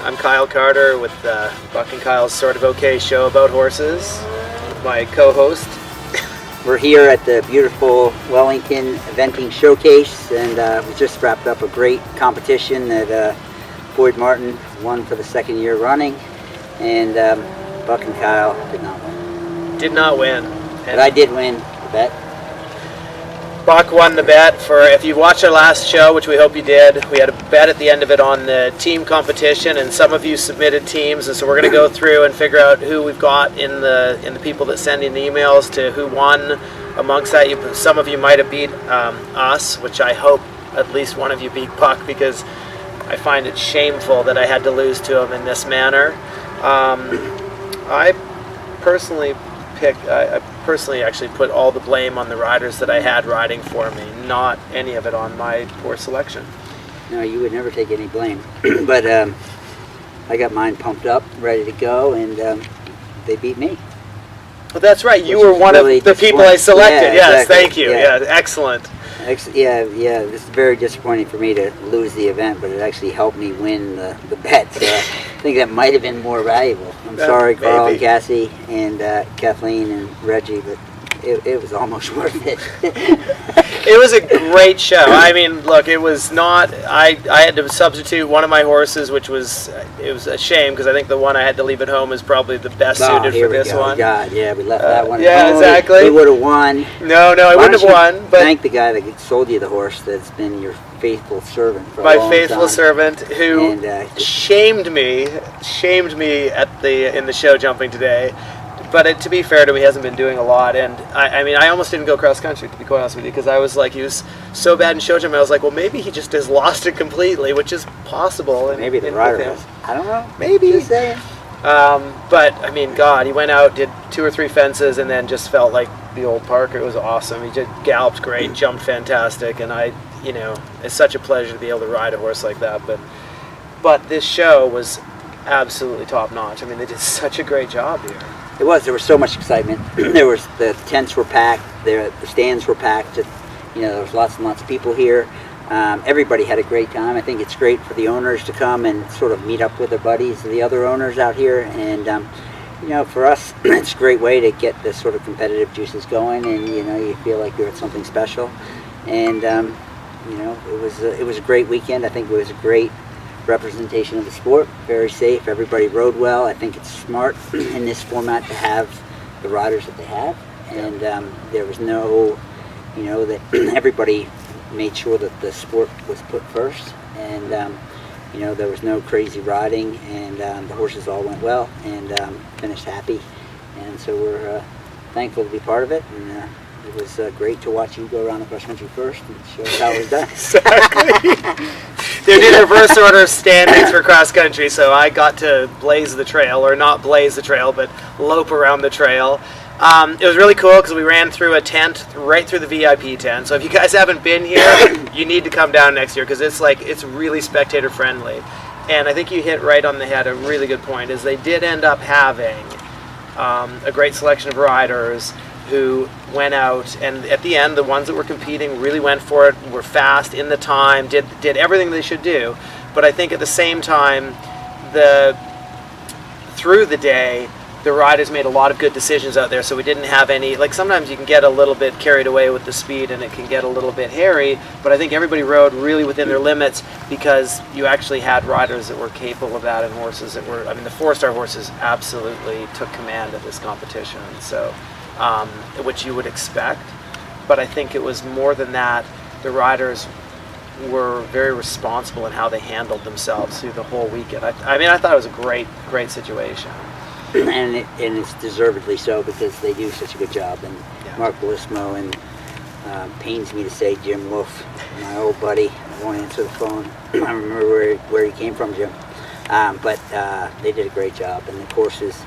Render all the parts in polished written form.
I'm Kyle Carter with Buck and Kyle's Sort of Okay show about horses. My co-host. We're here at the beautiful Wellington Eventing Showcase, and we just wrapped up a great competition that Boyd Martin won for the second year running, and Buck and Kyle did not win. Did not win. But I did win the bet. Buck won the bet for, if you watched our last show, which we hope you did, we had a bet at the end of it on the team competition, and some of you submitted teams, and so we're going to go through and figure out who we've got in the people that send in the emails to who won. Amongst that, some of you might have beat us, which I hope at least one of you beat Buck, because I find it shameful that I had to lose to him in this manner. I personally actually put all the blame on the riders that I had riding for me, not any of it on my poor selection. No, you would never take any blame. But I got mine pumped up, ready to go, and they beat me. Well, that's right. You were one really of the people I selected. Yeah, yes, exactly. Thank you. Yeah. Yeah, excellent. Yeah, this is very disappointing for me to lose the event, but it actually helped me win the bet. So I think that might have been more valuable. I'm sorry, Carl and Cassie and Kathleen and Reggie, but it was almost worth it. It was a great show. I mean, look, it was not. I had to substitute one of my horses, which was a shame, because I think the one I had to leave at home is probably the best suited for this one. God, yeah, we left that one. Yeah, exactly. He would have won. No, I wouldn't have won. But thank the guy that sold you the horse. That's been your faithful servant for a long time. My faithful servant, who shamed me in the show jumping today. But to be fair to him, he hasn't been doing a lot, and I mean, I almost didn't go cross country, to be quite honest with you, because I was like, he was so bad in show jumping. I was like, well, maybe he just has lost it completely, which is possible. Maybe the rider has. I don't know. Maybe. Just saying. But I mean, God, he went out, did 2 or 3 fences, and then just felt like the old Parker. It was awesome. He just galloped great, jumped fantastic, and it's such a pleasure to be able to ride a horse like that. But this show was absolutely top notch. I mean, they did such a great job here. It was. There was so much excitement. The tents were packed. The stands were packed. There was lots and lots of people here. Everybody had a great time. I think it's great for the owners to come and sort of meet up with their buddies, the other owners out here. And for us, it's a great way to get the sort of competitive juices going, and you feel like you're at something special. And it was a great weekend. I think it was a great representation of the sport, very safe. Everybody rode well. I think it's smart in this format to have the riders that they have, and there was no, that everybody made sure that the sport was put first, and there was no crazy riding, and the horses all went well and finished happy, and so we're thankful to be part of it. And it was great to watch you go around the cross country first and show us how it was done. Exactly. They did reverse order of standings for cross country, so I got to blaze the trail, or not blaze the trail, but lope around the trail. It was really cool because we ran through a tent, right through the VIP tent. So if you guys haven't been here, you need to come down next year, because it's really spectator friendly. And I think you hit right on the head. A really good point is they did end up having a great selection of riders who went out, and at the end, the ones that were competing really went for it, were fast in the time, did everything they should do. But I think at the same time, through the day, the riders made a lot of good decisions out there, so we didn't have any, like sometimes you can get a little bit carried away with the speed and it can get a little bit hairy, but I think everybody rode really within their limits, because you actually had riders that were capable of that, and horses that were, I mean, the 4-star horses absolutely took command of this competition, so which you would expect. But I think it was more than that. The riders were very responsible in how they handled themselves through the whole weekend. I thought it was a great situation. And it's deservedly so, because they do such a good job. And Mark Bellissimo, and pains me to say Jim Wolf, my old buddy. I won't answer the phone. I remember where he came from, Jim. But they did a great job. And the courses,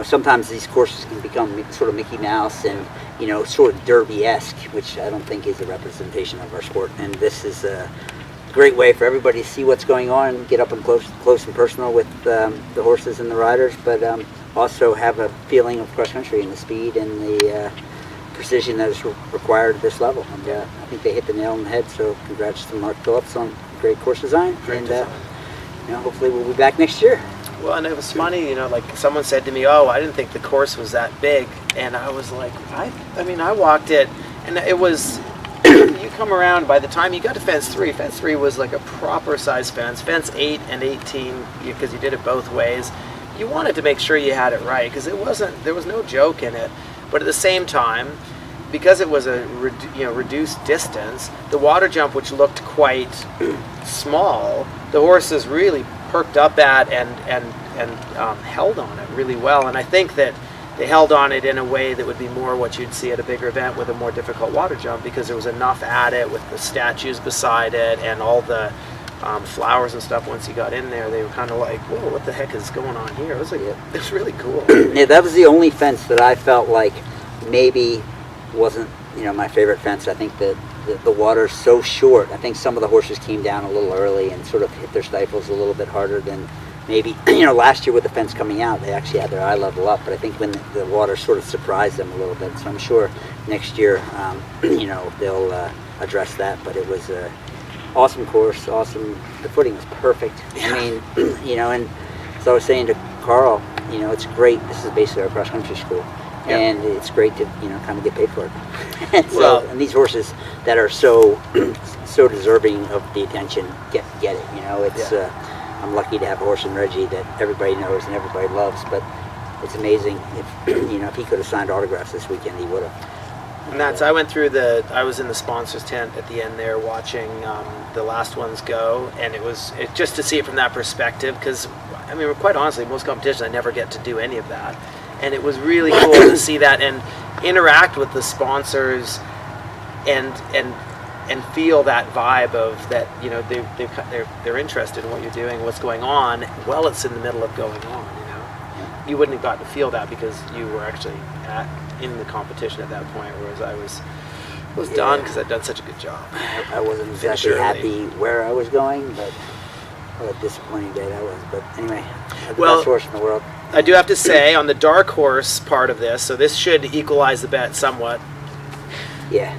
sometimes these courses can become sort of Mickey Mouse and, sort of Derby-esque, which I don't think is a representation of our sport. And this is a great way for everybody to see what's going on and get up and close and personal with the horses and the riders, but also have a feeling of cross country and the speed and the precision that is required at this level. And I think they hit the nail on the head, so congrats to Mark Phillips on great course design. hopefully we'll be back next year. Well, and it was funny, like someone said to me, "Oh, I didn't think the course was that big," and I was like, I walked it, and it was. You come around, by the time you got to fence 3 was like a proper size fence. Fence 8 and 18, because you did it both ways. You wanted to make sure you had it right, because there was no joke in it. But at the same time, because it was a reduced distance, the water jump, which looked quite small, the horses really perked up at and held on it really well. And I think that they held on it in a way that would be more what you'd see at a bigger event with a more difficult water jump, because there was enough at it with the statues beside it and all the flowers and stuff. Once you got in there, they were kind of like, whoa, what the heck is going on here? It was like, it was really cool. Yeah, that was the only fence that I felt like maybe wasn't my favorite fence. I think that the water's so short. I think some of the horses came down a little early and sort of hit their stifles a little bit harder than maybe last year with the fence coming out. They actually had their eye level up, but I think when the water sort of surprised them a little bit. So I'm sure next year they'll address that. But it was a awesome course, awesome. The footing was perfect. I mean, and so I was saying to Carl, it's great. This is basically our cross country school. Yeah. And it's great to kind of get paid for it. And so, and these horses that are so deserving of the attention get it. It's I'm lucky to have a horse in Reggie that everybody knows and everybody loves. But it's amazing if if he could have signed autographs this weekend, he would have. And I was in the sponsors tent at the end there watching the last ones go, and it just to see it from that perspective, because I mean, quite honestly, most competitions I never get to do any of that. And it was really cool to see that and interact with the sponsors and feel that vibe of that, they're interested in what you're doing, what's going on, while it's in the middle of going on. You wouldn't have gotten to feel that because you were actually in the competition at that point, whereas I was done because I'd done such a good job. I wasn't exactly happy where I was going, but what a disappointing day that was. But anyway, I had the best horse in the world. I do have to say, on the dark horse part of this, so this should equalize the bet somewhat. Yeah.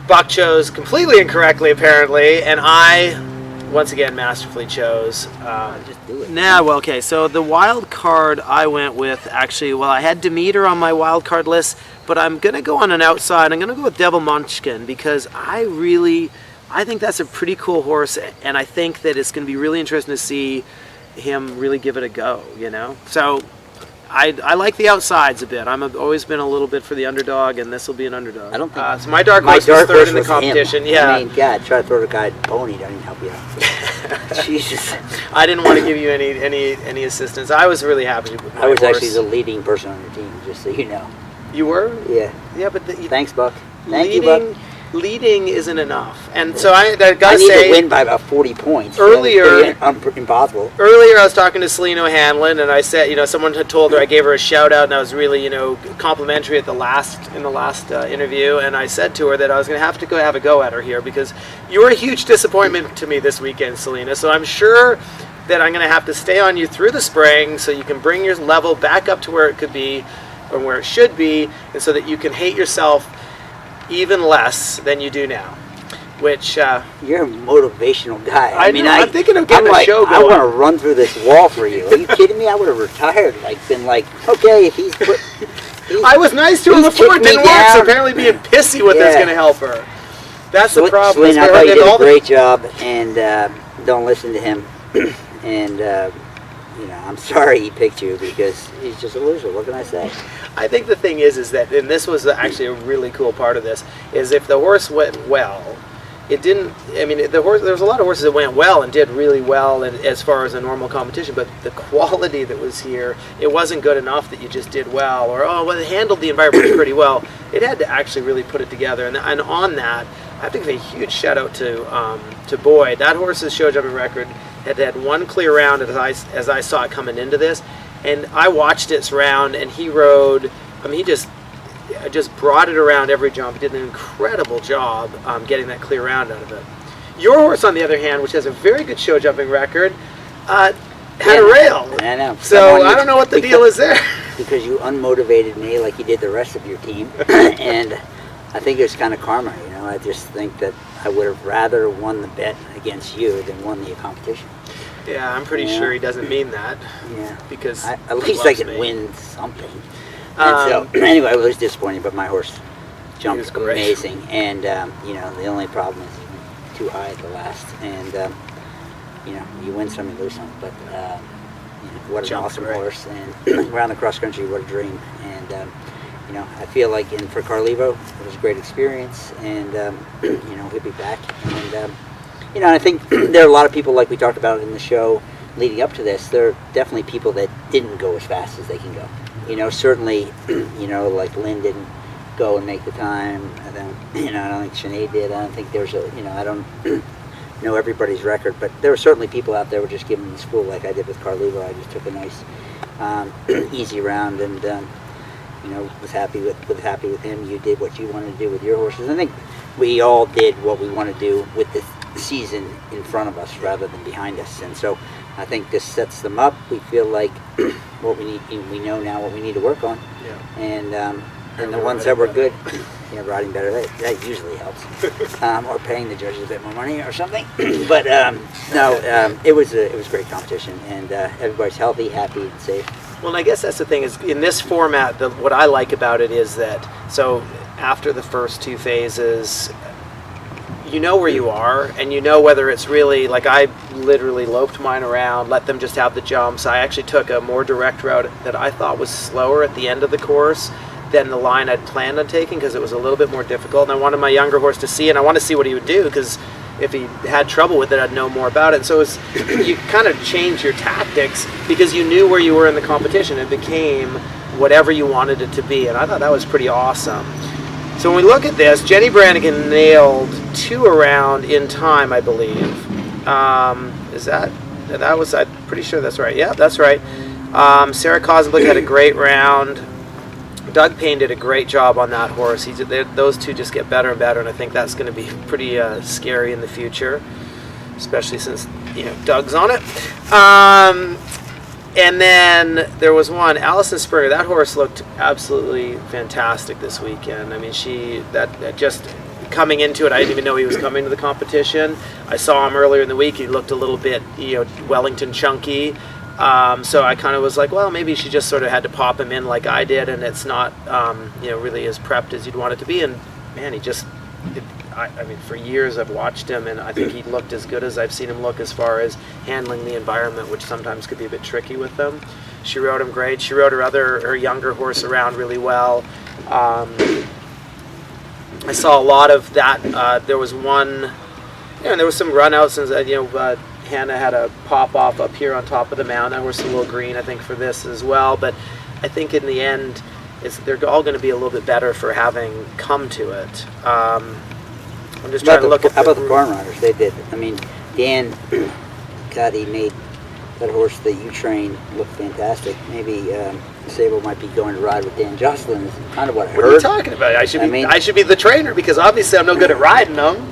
Buck chose completely incorrectly, apparently, and I, once again, masterfully chose. Just do it. Okay, so the wild card I went with, actually, I had Demeter on my wild card list, but I'm going to go on an outside. I'm going to go with Devil Munchkin, because I think that's a pretty cool horse, and I think that it's going to be really interesting to see him really give it a go, So I like the outsides a bit. I've always been a little bit for the underdog, and this will be an underdog. I don't think so. My dark horse was third in the competition. Him. Yeah. I mean, God, try to throw the guy at pony, doesn't help you out. Jesus. I didn't want to give you any assistance. I was really happy with my I was horse. actually the leading person on your team, just so you know. You were? Yeah. Yeah, but thanks, Buck. Thank you, Buck. Leading isn't enough, and so I got to say, I need to win by about 40 points. Earlier, impossible. Earlier, I was talking to Celino Hanlon, and I said, someone had told her, I gave her a shout out, and I was really, complimentary in the last interview, and I said to her that I was going to have to go have a go at her here, because you were a huge disappointment to me this weekend, Celina. So I'm sure that I'm going to have to stay on you through the spring, so you can bring your level back up to where it could be, or where it should be, and so that you can hate yourself even less than you do now. Which you're a motivational guy. I'm thinking of getting a show going. I want to run through this wall for you. Are you kidding me? I would have retired. Been like, okay, if he's I was nice to him before it didn't work. So apparently, being pissy with it's going to help her. That's the problem. Selena, I thought you did a great job, and don't listen to him. And I'm sorry he picked you, because he's just a loser. What can I say? I think the thing is that, and this was actually a really cool part of this, is if the horse went well, it didn't. I mean, there was a lot of horses that went well and did really well as far as a normal competition, but the quality that was here, it wasn't good enough that you just did well, or it handled the environment pretty well. It had to actually really put it together, and on that, I have to give a huge shout out to Boyd. That horse's show jumping record had one clear round as I saw it coming into this. And I watched its round, and he rode. He just brought it around every jump. He did an incredible job getting that clear round out of it. Your horse, on the other hand, which has a very good show jumping record, had a rail. I know. So I don't know what the deal is there. Because you unmotivated me like you did the rest of your team, and I think it's kind of karma. I just think that I would have rather won the bet against you than won the competition. Yeah, I'm pretty Yeah. sure he doesn't mean that. Yeah. Because At he least I loves can me. win something. And so, anyway, I was disappointed, but my horse He jumped was great. amazing. And, you know, the only problem is he went too high at the last. And, you know, you win some, you lose some. But, you know, what an Jumped awesome great. horse. And around the cross country, what a dream. And, you know, I feel like for Carlevo, it was a great experience. And, you know, he'll be back. And, you know, I think there are a lot of people, like we talked about in the show leading up to this, there are definitely people that didn't go as fast as they can go. You know, certainly, you know, like Lynn didn't go and make the time. And then, you know, I don't think Sinead did. I don't think there's a, you know, I don't know everybody's record, but there were certainly people out there who were just giving the school like I did with Carlevo. I just took a nice, easy round and, you know, was happy with him. You did what you wanted to do with your horses. I think we all did what we want to do with the season in front of us rather than behind us. And so I think this sets them up. We feel like what we need, we know now what we need to work on. Yeah. And the ones that were good, you know, riding better, that usually helps. Or paying the judges a bit more money or something. But no, it was a great competition, and everybody's healthy, happy, and safe. Well, and I guess that's the thing is in this format, what I like about it is that so after the first two phases, you know where you are, and you know whether it's really like I literally loped mine around, let them just have the jumps. I actually took a more direct route that I thought was slower at the end of the course than the line I'd planned on taking because it was a little bit more difficult, and I wanted my younger horse to see, and I wanted to see what he would do because if he had trouble with it, I'd know more about it. So you kind of change your tactics because you knew where you were in the competition. It became whatever you wanted it to be, and I thought that was pretty awesome. So when we look at this, Jenny Brannigan nailed 2 around in time, I believe. That was, I'm pretty sure that's right. Yeah, that's right. Sarah Kosenblick had a great round. Doug Payne did a great job on that horse. Those two just get better and better, and I think that's going to be pretty scary in the future, especially since Doug's on it. And then there was one, Allison Spurrier. That horse looked absolutely fantastic this weekend. I mean, that just coming into it, I didn't even know he was coming to the competition. I saw him earlier in the week. He looked a little bit, Wellington chunky. So I kind of was like, well, maybe she just sort of had to pop him in like I did, and it's not, really as prepped as you'd want it to be. And man, I mean, for years I've watched him, and I think he looked as good as I've seen him look as far as handling the environment, which sometimes could be a bit tricky with them. She rode him great. She rode her younger horse around really well. I saw a lot of that. There was one, and there was some runouts, and Hannah had a pop off up here on top of the mound. That horse is a little green, I think, for this as well. But I think in the end, they're all going to be a little bit better for having come to it. I'm just trying to look at how about the barn riders? They did. I mean, Dan, God, he made that horse that you train look fantastic. Maybe Sable might be going to ride with Dan Jocelyn. Is kind of what I heard. What are you talking about? I should be the trainer because obviously I'm no good at riding them.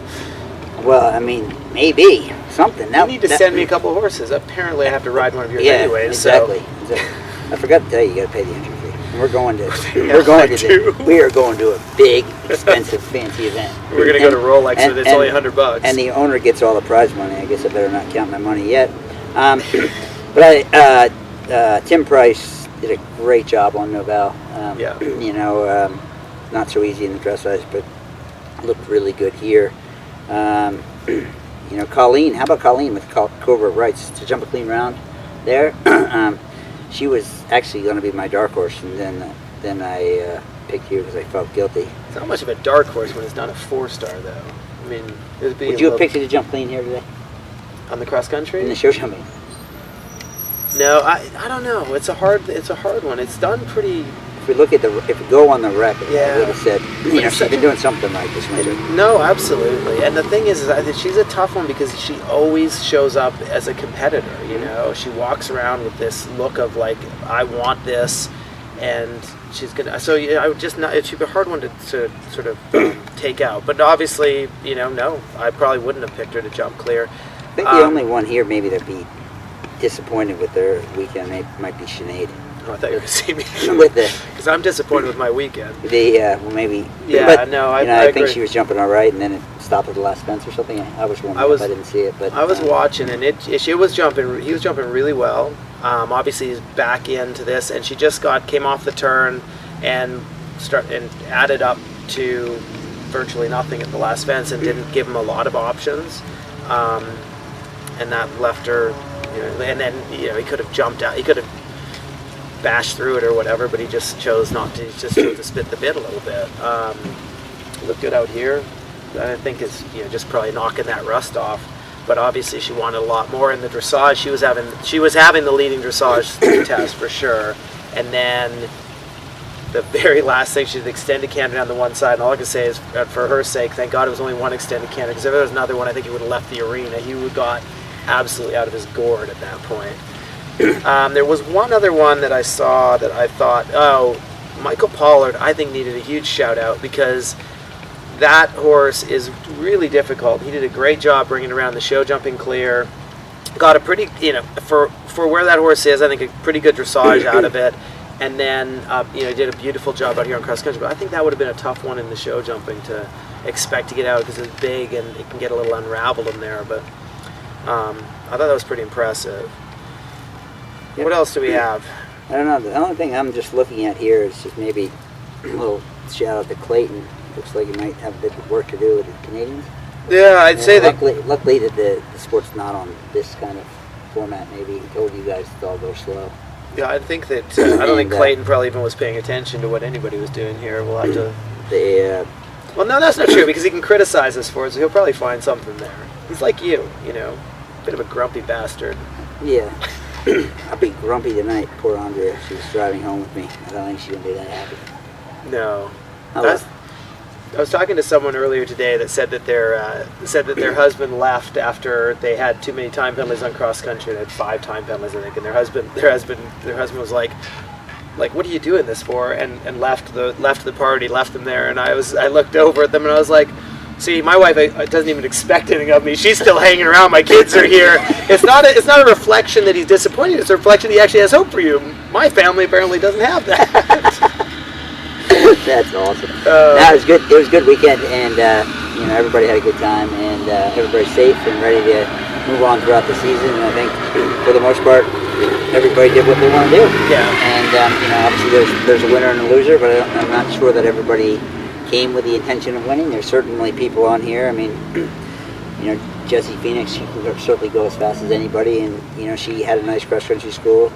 Well, I mean, maybe something. You need to send me a couple of horses. Apparently, I have to ride one of yours anyway. Exactly. So. I forgot to tell you, you got to pay the entry fee. We're going to. Yeah, we are going to a big, expensive, fancy event. We're going to go to Rolex, so it's only $100. And the owner gets all the prize money. I guess I better not count my money yet. But Tim Price did a great job on Novell. Not so easy in the dressage, but looked really good here. Colleen, how about Colleen with Cobra Rights to jump a clean round there? She was actually going to be my dark horse, and then I picked you because I felt guilty. It's not much of a dark horse when it's not a 4-star, though. I mean, would you have picked her to jump clean here today? On the cross country? In the show jumping? No, I don't know. It's a hard one. It's done pretty. If we go on the record, I would have said, she's been doing something right this winter. No, absolutely. And the thing is I think she's a tough one because she always shows up as a competitor. She walks around with this look of like, I want this, and she's gonna. So I would just not. It should be a hard one to sort of take out. But obviously, no, I probably wouldn't have picked her to jump clear. I think the only one here maybe that'd be disappointed with their weekend might be Sinead. Oh, I thought you were going to see me. with the Because I'm disappointed with my weekend. well, maybe. Yeah, but, no, I think agree. she was jumping all right, and then it stopped at the last fence or something. I was warming up. I didn't see it, but I was watching, and she was jumping. He was jumping really well. Obviously, he's back into this, and she just came off the turn and added up to virtually nothing at the last fence, and didn't give him a lot of options, and that left her. And then he could have jumped out. He could have bashed through it or whatever, but he just chose not to. He just chose to spit the bit a little bit. Looked good out here. I think it's just probably knocking that rust off. But obviously she wanted a lot more in the dressage. She was having the leading dressage test for sure. And then the very last thing, she did extended canter down the one side. And all I can say is, for her sake, thank God it was only one extended canter. Because if there was another one, I think he would have left the arena. He would have got absolutely out of his gourd at that point. There was one other one that I saw that I thought, Michael Pollard, I think needed a huge shout out, because that horse is really difficult. He did a great job bringing around the show jumping clear. Got a pretty, for where that horse is, I think a pretty good dressage out of it. And then, did a beautiful job out here on cross country. But I think that would have been a tough one in the show jumping to expect to get out, because it's big and it can get a little unraveled in there. But I thought that was pretty impressive. Yep. What else do we have? I don't know. The only thing I'm just looking at here is just maybe a little shout out to Clayton. Looks like he might have a bit of work to do with the Canadians. Yeah, I'd say that. Luckily that the sport's not on this kind of format. Maybe he told you guys to all go slow. Yeah, I think that. I don't think Clayton probably even was paying attention to what anybody was doing here. We'll have to. Well, no, that's not true, because he can criticize us for it, so he'll probably find something there. He's like you, bit of a grumpy bastard. Yeah. I'll be grumpy tonight. Poor Andrea. She was driving home with me. I don't think she's gonna be that happy. No. I was talking to someone earlier today that said that their husband left after they had too many time penalties on cross country. They had 5 time penalties, I think, and their husband was like, what are you doing this for? And left the party, left them there. And I looked over at them and I was like, see, my wife doesn't even expect anything of me. She's still hanging around. My kids are here. It's not a reflection that he's disappointed. It's a reflection that he actually has hope for you. My family apparently doesn't have that. That's awesome. It was good. It was a good weekend, and everybody had a good time, and everybody's safe and ready to move on throughout the season. And I think, for the most part, everybody did what they want to do. Yeah. And obviously there's a winner and a loser, but I'm not sure that everybody came with the intention of winning. There's certainly people on here. I mean, Jessie Phoenix, she can certainly go as fast as anybody, and she had a nice cross country school.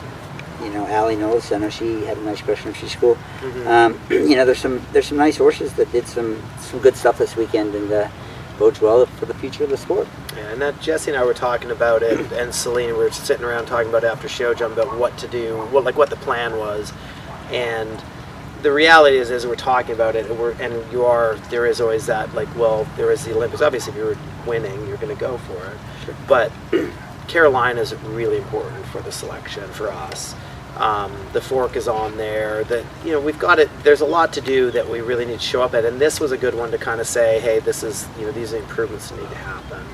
Allie knows. I know she had a nice cross country school. Mm-hmm. There's some nice horses that did some good stuff this weekend, and bodes well for the future of the sport. Yeah, and that Jesse and I were talking about it, and Celine, we were sitting around talking about after show jump about what to do, what the plan was, and the reality is, as we're talking about it, there is always that, there is the Olympics. Obviously, if you're winning, you're going to go for it. Sure. But Carolina is really important for the selection for us. The fork is on there. We've got it. There's a lot to do that we really need to show up at, and this was a good one to kind of say, hey, this is these are improvements that need to happen.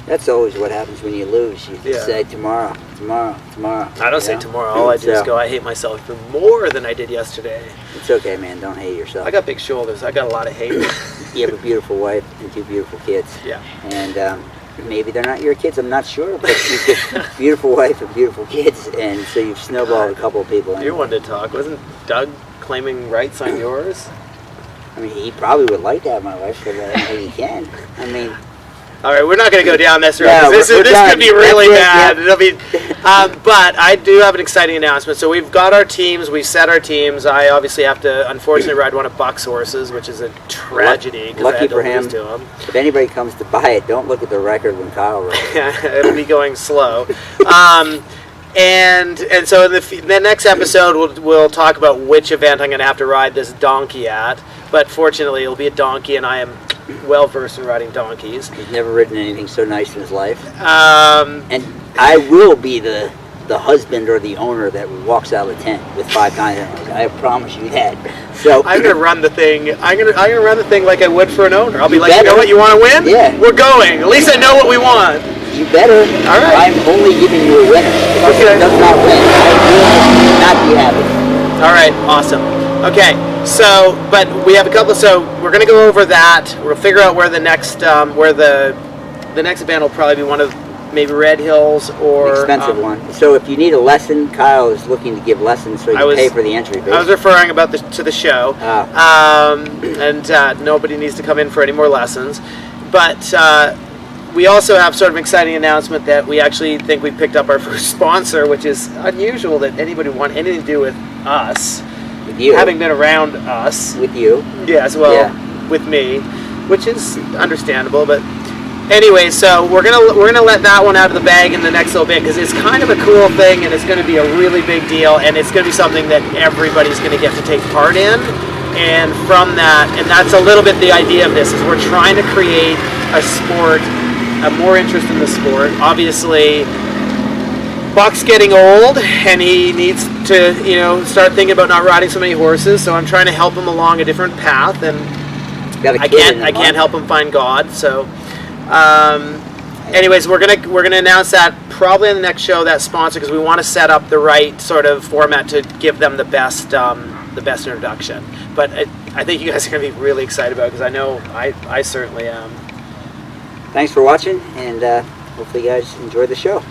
That's always what happens when you lose. You just say tomorrow. I don't say tomorrow. All I do is go, I hate myself for more than I did yesterday. It's okay, man. Don't hate yourself. I got big shoulders. I got a lot of hate. You have a beautiful wife and 2 beautiful kids. Yeah. And maybe they're not your kids. I'm not sure. But you've got a beautiful wife and beautiful kids. And so you've snowballed a couple of people. You're one to talk. Wasn't Doug claiming rights on yours? I mean, he probably would like to have my wife, but I don't think he can. I mean... All right, we're not going to go down this road. No, this could be really bad. Yep. But I do have an exciting announcement. So we've got our teams. We've set our teams. I obviously have to, unfortunately, ride one of Buck's horses, which is a tragedy. Lucky for him. If anybody comes to buy it, don't look at the record when Kyle rides. It'll be going slow. And so in the next episode, we'll talk about which event I'm going to have to ride this donkey at. But fortunately, it'll be a donkey, and I am well versed in riding donkeys. He's never ridden anything so nice in his life. And I will be the the husband or the owner that walks out of the tent with 5 times antlers. I promise you that. So I'm gonna run the thing. I'm gonna run the thing like I would for an owner. I'll be You like, you know better. what, you want to win? Yeah. We're going. At least I know what we want. you better. All right. I'm only giving you a winner. If Okay. it does not win, I will not be happy. All right, awesome. Okay, so but we have a couple. So we're gonna go over that. We'll figure out where the next the next event will probably be one of maybe Red Hills or Expensive one. So if you need a lesson, Kyle is looking to give lessons so you can pay for the entry fee. I was referring to the show, and nobody needs to come in for any more lessons. But we also have sort of an exciting announcement that we actually think we picked up our first sponsor, which is unusual that anybody would want anything to do with us, With you. having been around us. With you. Yes, well, Yeah. with me, which is understandable, but anyway, so we're gonna let that one out of the bag in the next little bit because it's kind of a cool thing and it's going to be a really big deal and it's going to be something that everybody's going to get to take part in. And from that, and that's a little bit the idea of this, is we're trying to create a sport, a more interest in the sport. Obviously, Buck's getting old and he needs to, start thinking about not riding so many horses. So I'm trying to help him along a different path, and Got a I kid in can't mind. help him find God. So, anyways, we're gonna announce that probably in the next show, that sponsor, because we want to set up the right sort of format to give them the best introduction. But I think you guys are gonna be really excited about it because I know I certainly am. Thanks for watching, and hopefully you guys enjoyed the show.